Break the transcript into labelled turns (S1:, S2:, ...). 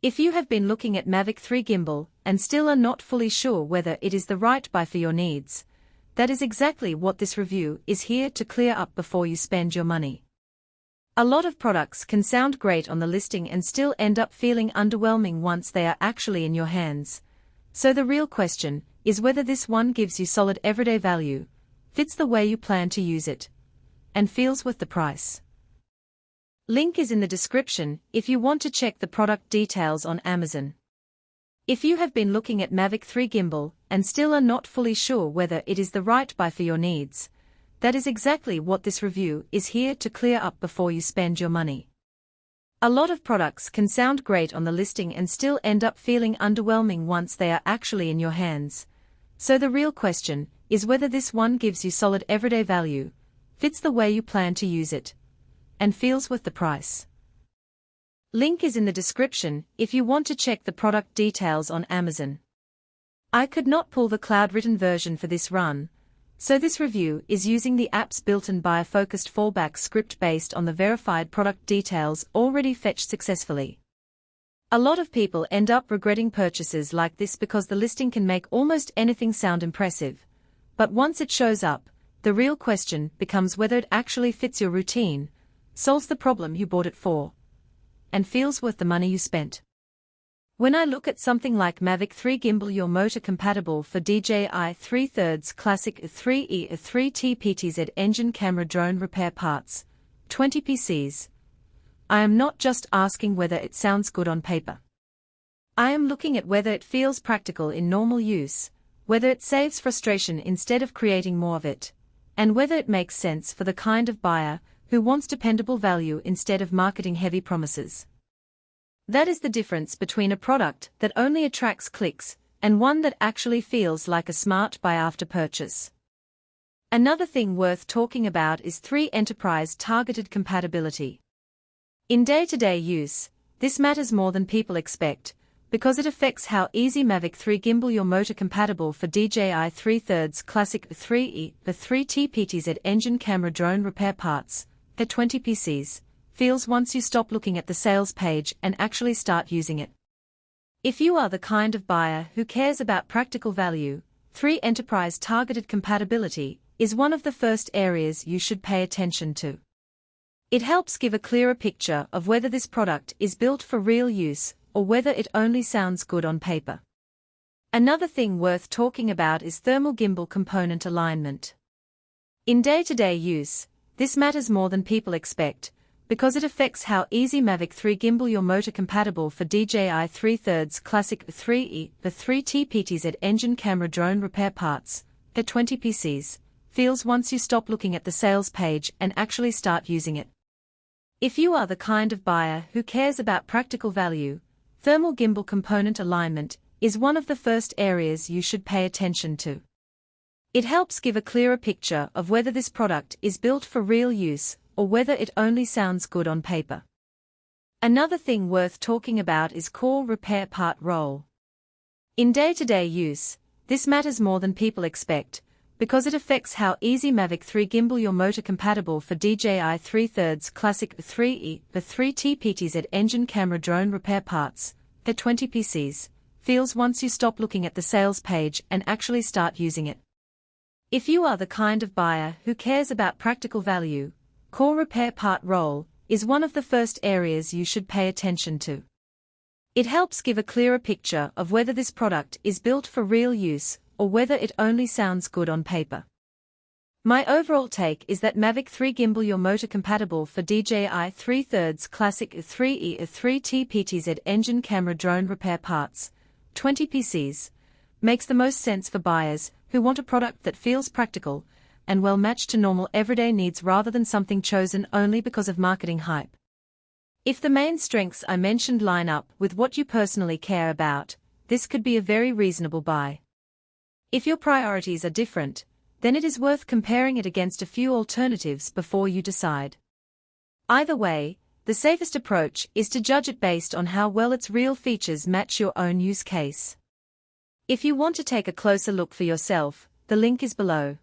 S1: If you have been looking at Mavic 3 gimbal and still are not fully sure whether it is the right buy for your needs, that is exactly what this review is here to clear up before you spend your money. A lot of products can sound great on the listing and still end up feeling underwhelming once they are actually in your hands. So the real question is whether this one gives you solid everyday value, fits the way you plan to use it, and feels worth the price. Link is in the description if you want to check the product details on Amazon. If you have been looking at Mavic 3 gimbal and still are not fully sure whether it is the right buy for your needs, that is exactly what this review is here to clear up before you spend your money. A lot of products can sound great on the listing and still end up feeling underwhelming once they are actually in your hands. So the real question is whether this one gives you solid everyday value, fits the way you plan to use it, and feels worth the price. Link is in the description if you want to check the product details on Amazon. I could not pull the cloud-written version for this run, so this review is using the app's built-in buyer-focused fallback script based on the verified product details already fetched successfully. A lot of people end up regretting purchases like this because the listing can make almost anything sound impressive, but once it shows up, the real question becomes whether it actually fits your routine, solves the problem you bought it for, and feels worth the money you spent. When I look at something like Mavic 3 Gimbal Yaw motor compatible for DJI 3/3 Classic 3E 3T PTZ engine camera drone repair parts, 20 PCs, I am not just asking whether it sounds good on paper. I am looking at whether it feels practical in normal use, whether it saves frustration instead of creating more of it, and whether it makes sense for the kind of buyer who wants dependable value instead of marketing-heavy promises. That is the difference between a product that only attracts clicks and one that actually feels like a smart buy after purchase. Another thing worth talking about is 3 enterprise targeted compatibility. In day-to-day use, this matters more than people expect, because it affects how easy Mavic 3 Gimbal Yaw motor compatible for DJI 3/3 Classic 3E 3T PTZ engine camera drone repair parts, 20 PCs, feels once you stop looking at the sales page and actually start using it. If you are the kind of buyer who cares about practical value, 3 enterprise targeted compatibility is one of the first areas you should pay attention to. It helps give a clearer picture of whether this product is built for real use or whether it only sounds good on paper. Another thing worth talking about is thermal gimbal component alignment. In day-to-day use, this matters more than people expect, because it affects how easy Mavic 3 Gimbal Yaw motor compatible for DJI 3/3 Classic 3E 3T PTZ engine camera drone repair parts, 20 PCs, feels once you stop looking at the sales page and actually start using it. If you are the kind of buyer who cares about practical value, thermal gimbal component alignment is one of the first areas you should pay attention to. It helps give a clearer picture of whether this product is built for real use or whether it only sounds good on paper. Another thing worth talking about is core repair part roll. In day-to-day use, this matters more than people expect, because it affects how easy Mavic 3 Gimbal Yaw motor compatible for DJI 3/3 Classic 3E 3T PTZ engine camera drone repair parts, 20 PCs, feels once you stop looking at the sales page and actually start using it. If you are the kind of buyer who cares about practical value, core repair part roll is one of the first areas you should pay attention to. It helps give a clearer picture of whether this product is built for real use or whether it only sounds good on paper. My overall take is that Mavic 3 Gimbal Yaw motor compatible for DJI 3/3 Classic 3E 3T PTZ engine camera drone repair parts, 20 PCs, makes the most sense for buyers who want a product that feels practical and well matched to normal everyday needs rather than something chosen only because of marketing hype. If the main strengths I mentioned line up with what you personally care about, this could be a very reasonable buy. If your priorities are different, then it is worth comparing it against a few alternatives before you decide. Either way, the safest approach is to judge it based on how well its real features match your own use case. If you want to take a closer look for yourself, the link is below.